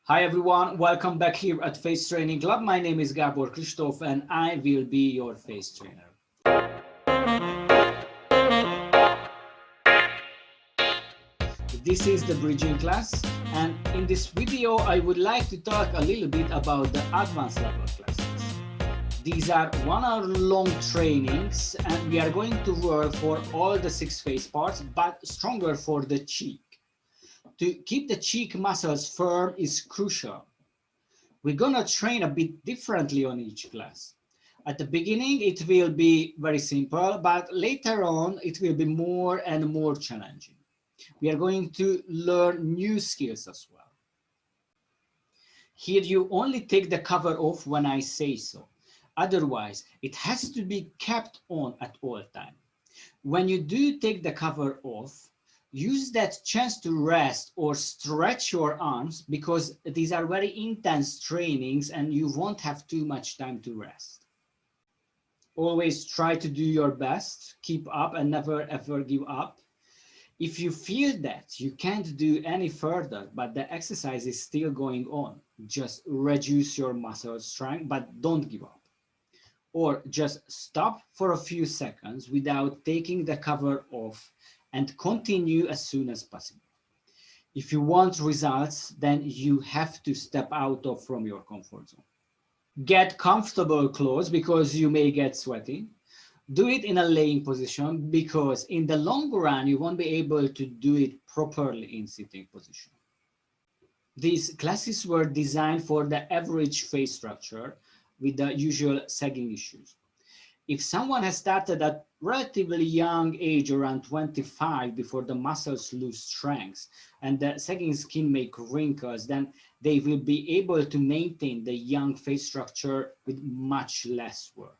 Hi everyone, welcome back here at Face Training Club. My name is Gabor Kristóf and I will be your face trainer. This is the bridging class, and in this video I would like to talk a little bit about the advanced level classes. These are 1 hour long trainings and we are going to work for all the 6 face parts, but stronger for the cheek. To keep the cheek muscles firm is crucial. We're gonna train a bit differently on each class. At the beginning, it will be very simple, but later on, it will be more and more challenging. We are going to learn new skills as well. Here, you only take the cover off when I say so. Otherwise, it has to be kept on at all times. When you do take the cover off, use that chance to rest or stretch your arms, because these are very intense trainings and you won't have too much time to rest. Always try to do your best, keep up and never ever give up. If you feel that you can't do any further, but the exercise is still going on, just reduce your muscle strength, but don't give up. Or just stop for a few seconds without taking the cover off and continue as soon as possible. If you want results, then you have to step out from your comfort zone. Get comfortable clothes because you may get sweaty. Do it in a laying position because in the long run, you won't be able to do it properly in sitting position. These classes were designed for the average face structure with the usual sagging issues. If someone has started at relatively young age, around 25, before the muscles lose strength and the sagging skin make wrinkles, then they will be able to maintain the young face structure with much less work.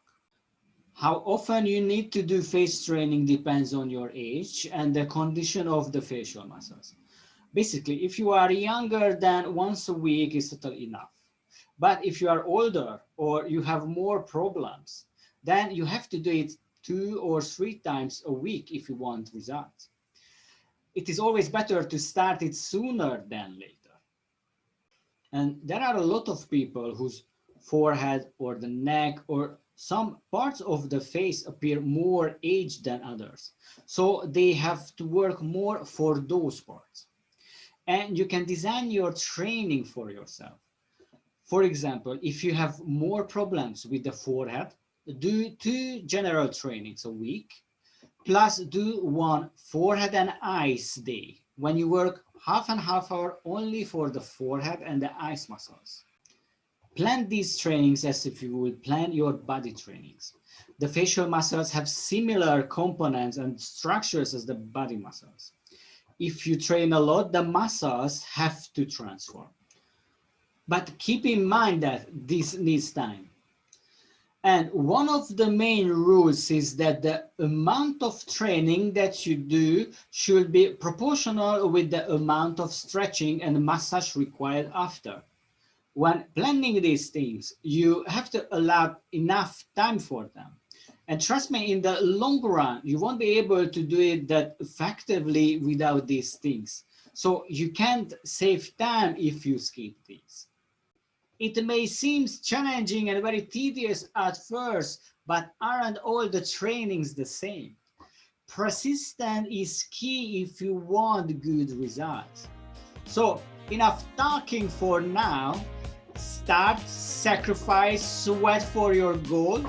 How often you need to do face training depends on your age and the condition of the facial muscles. Basically, if you are younger, then once a week is totally enough. But if you are older or you have more problems, then you have to do it 2 or 3 times a week if you want results. It is always better to start it sooner than later. And there are a lot of people whose forehead or the neck or some parts of the face appear more aged than others. So they have to work more for those parts. And you can design your training for yourself. For example, if you have more problems with the forehead, do 2 general trainings a week, plus do 1 forehead and eyes day, when you work half and half hour only for the forehead and the eyes muscles. Plan these trainings as if you would plan your body trainings. The facial muscles have similar components and structures as the body muscles. If you train a lot, the muscles have to transform. But keep in mind that this needs time. And one of the main rules is that the amount of training that you do should be proportional with the amount of stretching and massage required after. When planning these things, you have to allow enough time for them. And trust me, in the long run, you won't be able to do it that effectively without these things. So you can't save time if you skip these. It may seem challenging and very tedious at first, but aren't all the trainings the same? Persistence is key if you want good results. So enough talking for now. Start, sacrifice, sweat for your goal.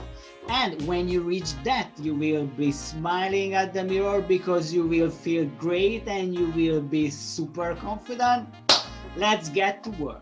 And when you reach that, you will be smiling at the mirror because you will feel great and you will be super confident. Let's get to work.